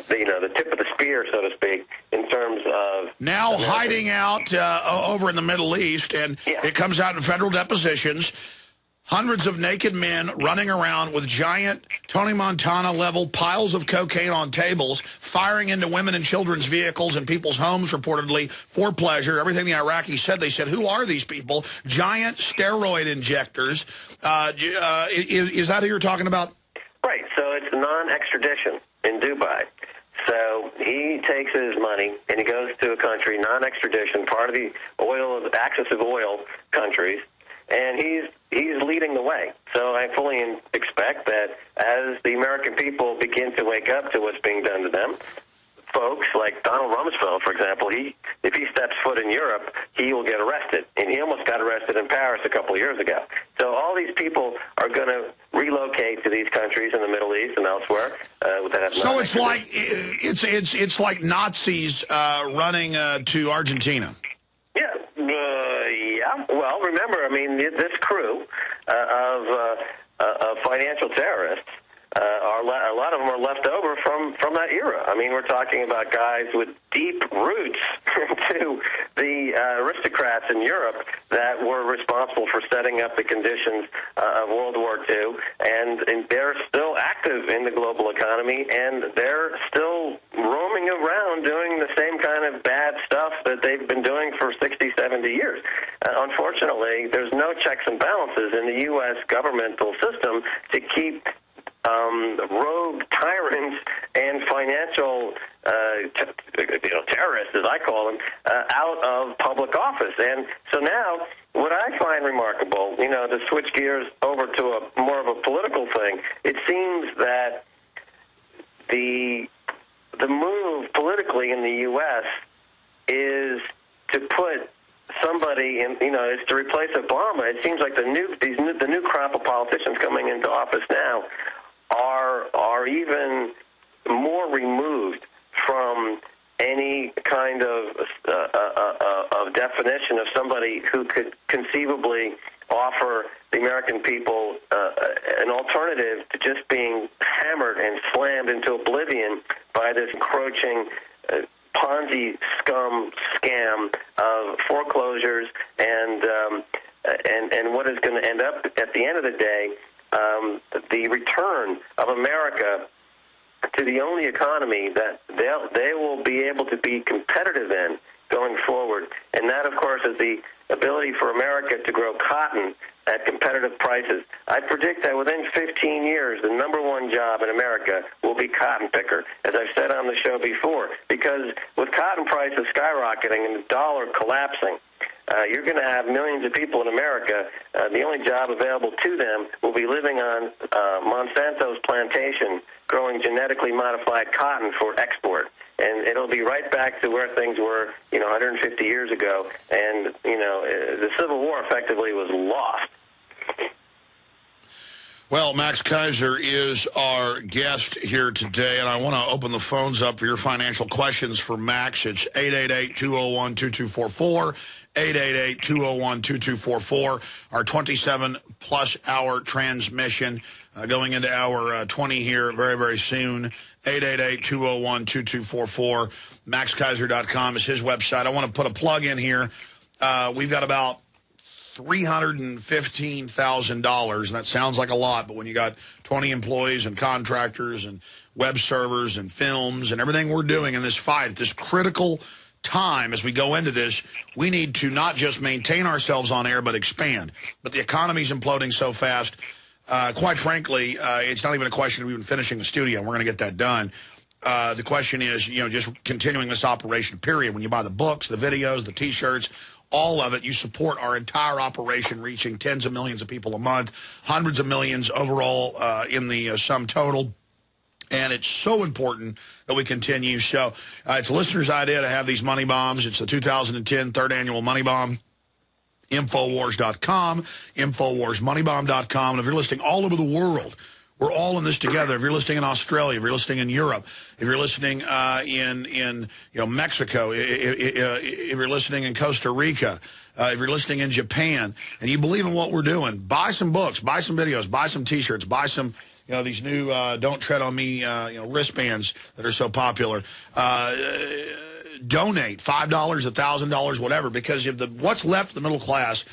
the tip of the spear, so to speak, in terms of now hiding out over in the Middle East, and it comes out in federal depositions. Hundreds of naked men running around with giant Tony Montana-level piles of cocaine on tables, firing into women and children's vehicles and people's homes, reportedly, for pleasure. Everything the Iraqis said, they said, who are these people? Giant steroid injectors. Is that who you're talking about? Right. So it's non-extradition in Dubai. So he takes his money and he goes to a country, non-extradition, part of the axis of oil countries, and he's leading the way. So I fully expect that as the American people begin to wake up to what's being done to them, folks like Donald Rumsfeld, for example, if he steps foot in Europe, he will get arrested. And he almost got arrested in Paris a couple of years ago. So all these people are going to relocate to these countries in the Middle East and elsewhere. So it's like it's like Nazis running to Argentina. Yeah. Well, remember, I mean, this crew of financial terrorists, a lot of them are left over from that era. I mean, we're talking about guys with deep roots to the aristocrats in Europe that were responsible for setting up the conditions of World War II, and they're still active in the global economy, and they're still roaming around doing the same kind of bad stuff that they've been doing for 60, 70 years. Unfortunately, there's no checks and balances in the U.S. governmental system to keep rogue tyrants and financial terrorists, as I call them, out of public office. And so now, what I find remarkable, to switch gears over to a more of a political thing, it seems that the move politically in the U.S. is to put somebody in, is to replace Obama. It seems like the new crop of politicians coming into office now are even more removed from any kind of definition of somebody who could conceivably offer the American people an alternative to just being hammered and slammed into oblivion by this encroaching Ponzi scam of foreclosures and what is going to end up at the end of the day, the return of America to the only economy that they will be able to be competitive in going forward. And that, of course, is the ability for America to grow cotton at competitive prices. I predict that within 15 years, the number one job in America will be cotton picker, as I've said on the show before, because with cotton prices skyrocketing and the dollar collapsing, you're going to have millions of people in America. The only job available to them will be living on Monsanto's plantation, growing genetically modified cotton for export. And it'll be right back to where things were, 150 years ago. And, the Civil War effectively was lost. Well, Max Keiser is our guest here today, and I want to open the phones up for your financial questions for Max. It's 888-201-2244, 888-201-2244, our 27-plus hour transmission going into hour 20 here very, very soon. 888-201-2244. MaxKeiser.com is his website. I want to put a plug in here. We've got about $315,000, and that sounds like a lot, but when you got 20 employees and contractors and web servers and films and everything we're doing in this fight, this critical time as we go into this, we need to not just maintain ourselves on air but expand. But the economy's imploding so fast. Quite frankly, it's not even a question of even finishing the studio, and we're going to get that done. The question is, just continuing this operation, period. When you buy the books, the videos, the T-shirts, all of it, you support our entire operation, reaching tens of millions of people a month, hundreds of millions overall in the sum total. And it's so important that we continue. So it's a listener's idea to have these money bombs. It's the 2010 third annual Money Bomb. Infowars.com, InfowarsMoneybomb.com. And if you're listening all over the world, we're all in this together. If you're listening in Australia, if you're listening in Europe, if you're listening in Mexico, if you're listening in Costa Rica, if you're listening in Japan, and you believe in what we're doing, buy some books, buy some videos, buy some T-shirts, buy some these new "Don't Tread on Me" wristbands that are so popular. Donate $5, $1,000, whatever, because if what's left of the middle class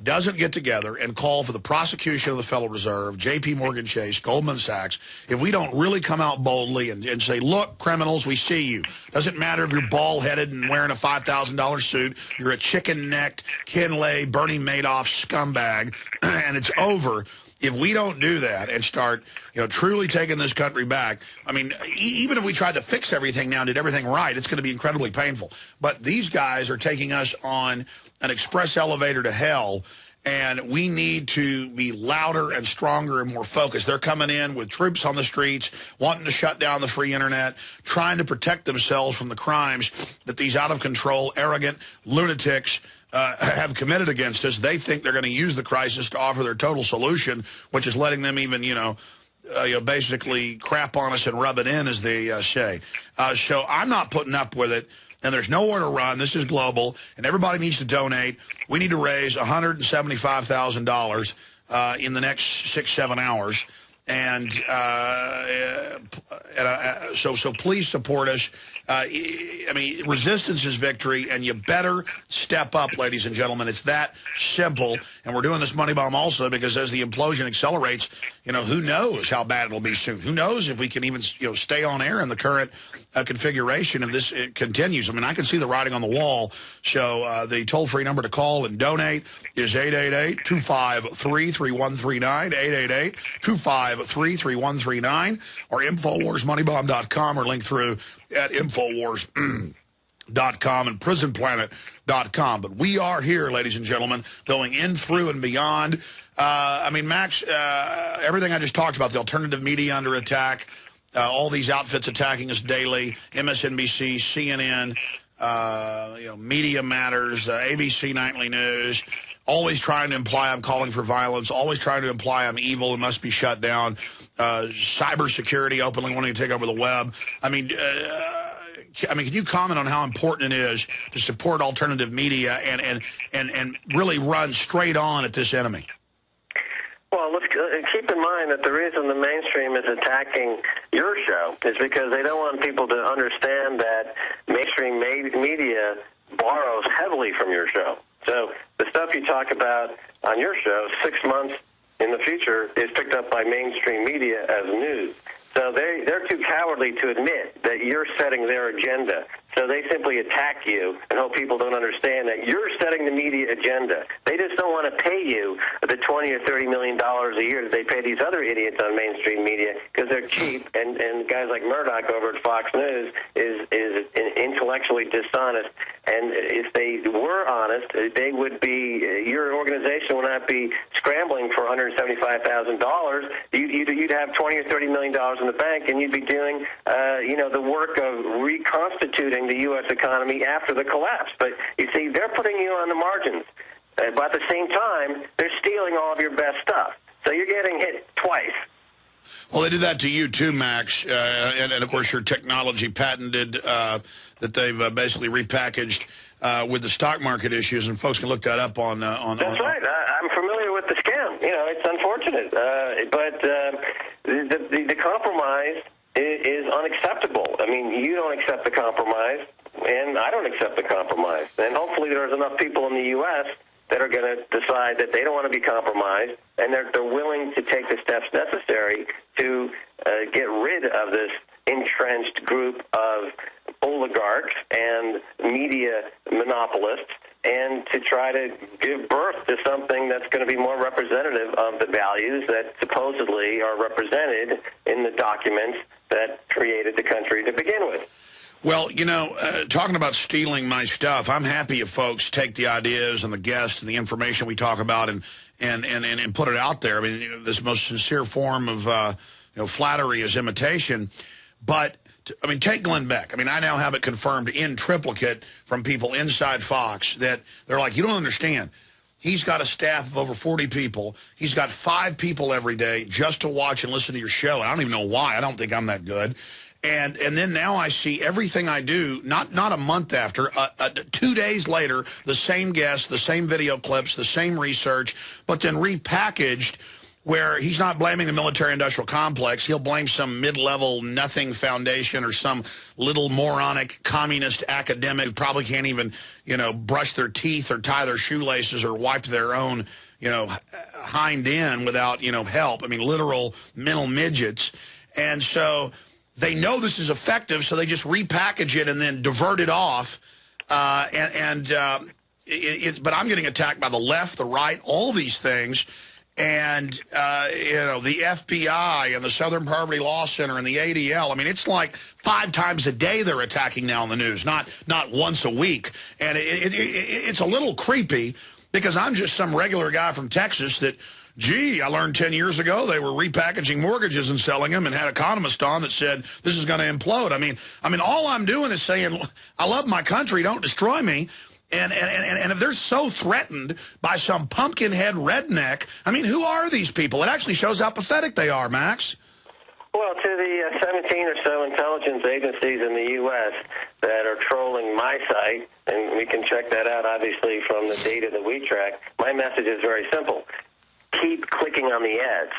doesn't get together and call for the prosecution of the Federal Reserve, J.P. Morgan Chase, Goldman Sachs, if we don't really come out boldly and say, look, criminals, we see you. Doesn't matter if you're bald-headed and wearing a $5,000 suit, you're a chicken-necked, Kinley, Bernie Madoff scumbag, and it's over. If we don't do that and start, truly taking this country back, I mean, even if we tried to fix everything now and did everything right, it's going to be incredibly painful. But these guys are taking us on an express elevator to hell, and we need to be louder and stronger and more focused. They're coming in with troops on the streets, wanting to shut down the free internet, trying to protect themselves from the crimes that these out-of-control, arrogant lunatics have committed against us. They think they're going to use the crisis to offer their total solution, which is letting them even, basically crap on us and rub it in, as they say. So I'm not putting up with it, and there's nowhere to run. This is global, and everybody needs to donate. We need to raise $175,000 in the next 6-7 hours. And so please support us. I mean, resistance is victory, and you better step up, ladies and gentlemen. It's that simple. And we're doing this money bomb also because as the implosion accelerates, who knows how bad it'll be soon? Who knows if we can even, stay on air in the current configuration if this continues? I mean, I can see the writing on the wall. So the toll-free number to call and donate is 888-253-3139, 888-253-3139, or InfoWarsMoneybomb.com, or link through at Infowars.com and PrisonPlanet.com. But we are here, ladies and gentlemen, going in, through, and beyond. I mean, Max, everything I just talked about, the alternative media under attack, all these outfits attacking us daily, MSNBC, CNN, Media Matters, ABC Nightly News, always trying to imply I'm calling for violence, always trying to imply I'm evil and must be shut down, cybersecurity openly wanting to take over the web. I mean, can you comment on how important it is to support alternative media and really run straight on at this enemy? Well, let's keep in mind that the reason the mainstream is attacking your show is because they don't want people to understand that mainstream media borrows heavily from your show. So the stuff you talk about on your show 6 months in the future is picked up by mainstream media as news. So they're too cowardly to admit that you're setting their agenda. So they simply attack you and hope people don't understand that you're setting the media agenda. They just don't want to pay you the $20 or $30 million a year that they pay these other idiots on mainstream media because they're cheap. And guys like Murdoch over at Fox News is intellectually dishonest. And if they were honest, they would be, your organization would not be scrambling for $175,000. You'd have $20 or $30 million in the bank, and you'd be doing, the work of reconstituting the U.S. economy after the collapse. But you see, they're putting you on the margins. But at the same time, they're stealing all of your best stuff. So you're getting hit twice. Well, they did that to you too, Max, and of course your technology patented that they've basically repackaged with the stock market issues, and folks can look that up on. That's right. I'm familiar with the scam. It's unfortunate, but the compromise is unacceptable. I mean, you don't accept the compromise, and I don't accept the compromise. And hopefully, there's enough people in the U.S. that are going to decide that they don't want to be compromised, and they're willing to take the steps necessary to get rid of this entrenched group of oligarchs and media monopolists, and to try to give birth to something that's going to be more representative of the values that supposedly are represented in the documents that created the country to begin with. Well, talking about stealing my stuff, I'm happy if folks take the ideas and the guests and the information we talk about and put it out there. I mean, this most sincere form of flattery is imitation. But take Glenn Beck. I mean, I now have it confirmed in triplicate from people inside Fox that they're like, you don't understand. He's got a staff of over 40 people. He's got 5 people every day just to watch and listen to your show. I don't even know why. I don't think I'm that good. And then now I see everything I do, not a month after, 2 days later, the same guests, the same video clips, the same research, but then repackaged where he's not blaming the military-industrial complex. He'll blame some mid-level nothing foundation or some little moronic communist academic who probably can't even, brush their teeth or tie their shoelaces or wipe their own, hind end without, help. I mean, literal mental midgets. And so they know this is effective, so they just repackage it and then divert it off. But I'm getting attacked by the left, the right, all these things. And, the FBI and the Southern Poverty Law Center and the ADL, I mean, it's like 5 times a day they're attacking now in the news, not once a week. And it's a little creepy because I'm just some regular guy from Texas that, gee, I learned 10 years ago they were repackaging mortgages and selling them and had economists on that said this is going to implode. I mean, all I'm doing is saying, I love my country, don't destroy me. And if they're so threatened by some pumpkin-head redneck, I mean, who are these people? It actually shows how pathetic they are, Max. Well, to the 17 or so intelligence agencies in the U.S. that are trolling my site, and we can check that out, obviously, from the data that we track, my message is very simple. Keep clicking on the ads.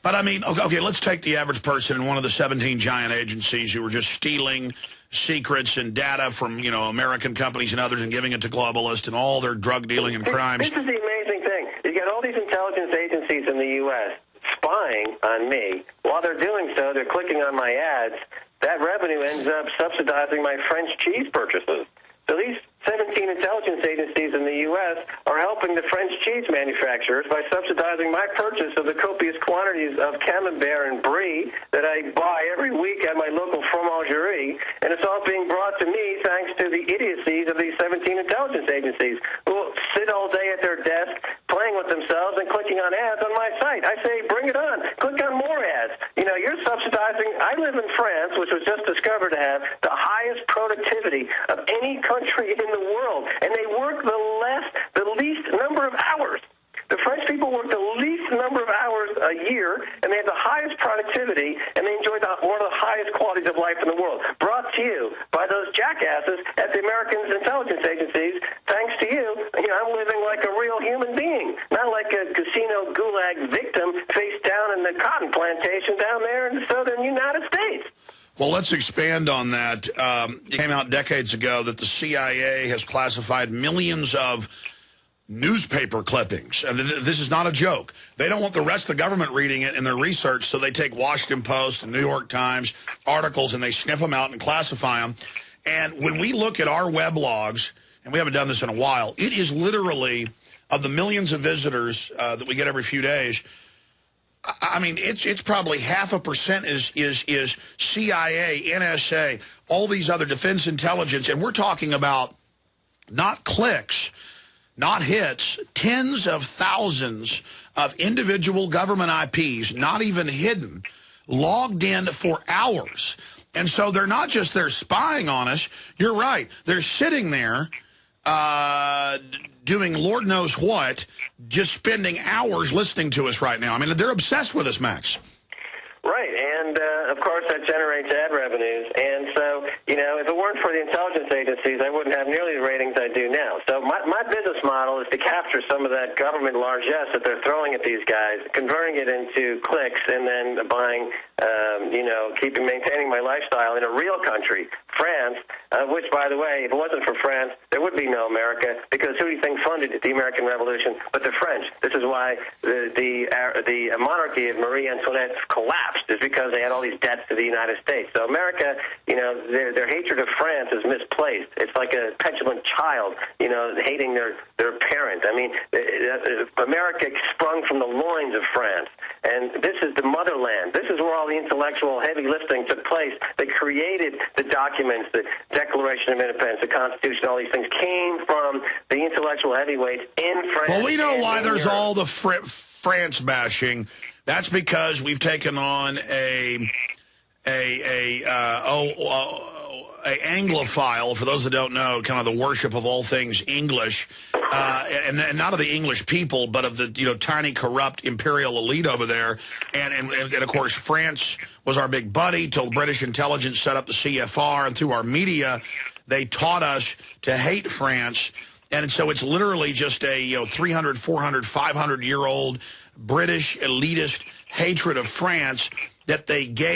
But, I mean, okay, let's take the average person in one of the 17 giant agencies who are just stealing secrets and data from, American companies and others and giving it to globalists and all their drug dealing and crimes. This is the amazing thing. You got all these intelligence agencies in the U.S. spying on me. While they're doing so, they're clicking on my ads. That revenue ends up subsidizing my French cheese purchases. So these 17 intelligence agencies in the U.S. are helping the French cheese manufacturers by subsidizing my purchase of the copious quantities of Camembert and Brie that I buy every week at my local fromagerie, and it's all being brought to me thanks to the idiocies of these 17 intelligence agencies who will sit all day at their desk playing with themselves and clicking on ads on my site. I say, bring it on. Click on more ads. You're subsidizing. I live in France, which was just discovered to have the highest productivity of any country in the world, and they work the least number of hours. The French people work the least number of hours a year, and they have the highest productivity, and they enjoy one of the highest qualities of life in the world. Brought to you by those jackasses at the American intelligence agencies. Thanks to you, I'm living like a real human being, not like a casino gulag victim face down in the cotton plantation down there in the southern United States. Well, let's expand on that. It came out decades ago that the CIA has classified millions of newspaper clippings. And this is not a joke. They don't want the rest of the government reading it in their research, so they take Washington Post and New York Times articles and they sniff them out and classify them. And when we look at our weblogs, and we haven't done this in a while, it is literally, of the millions of visitors that we get every few days, I mean, it's probably 0.5% is CIA, NSA, all these other defense intelligence, and we're talking about not clicks, not hits, tens of thousands of individual government IPs, not even hidden, logged in for hours. And so they're not just there spying on us. You're right. They're sitting there doing Lord knows what, just spending hours listening to us right now. I mean, they're obsessed with us, Max. Right, and of course that generates ad revenues. And so, if it weren't for the intelligence agencies, I wouldn't have nearly the ratings I do now. So my business model is to capture some of that government largesse that they're throwing at these guys, converting it into clicks, and then buying, maintaining my lifestyle in a real country, France, which, by the way, if it wasn't for France, there would be no America, because who do you think funded the American Revolution but the French? This is why the monarchy of Marie Antoinette collapsed, is because they had all these debts to the United States. So America, their hatred of France is misplaced. It's like a petulant child, hating their parent. I mean, America sprung from the loins of France, and this is the motherland. This is where all the intellectual heavy lifting took place. They created the documents, the Declaration of Independence, the Constitution, all these things came from the intellectual heavyweights in France. Well, we know why there's all the France bashing. That's because we've taken on a Anglophile, for those that don't know, kind of the worship of all things English, and not of the English people, but of the tiny corrupt imperial elite over there. And of course, France was our big buddy till British intelligence set up the CFR, and through our media, they taught us to hate France. And so it's literally just a 300, 400, 500-year-old British elitist hatred of France that they gave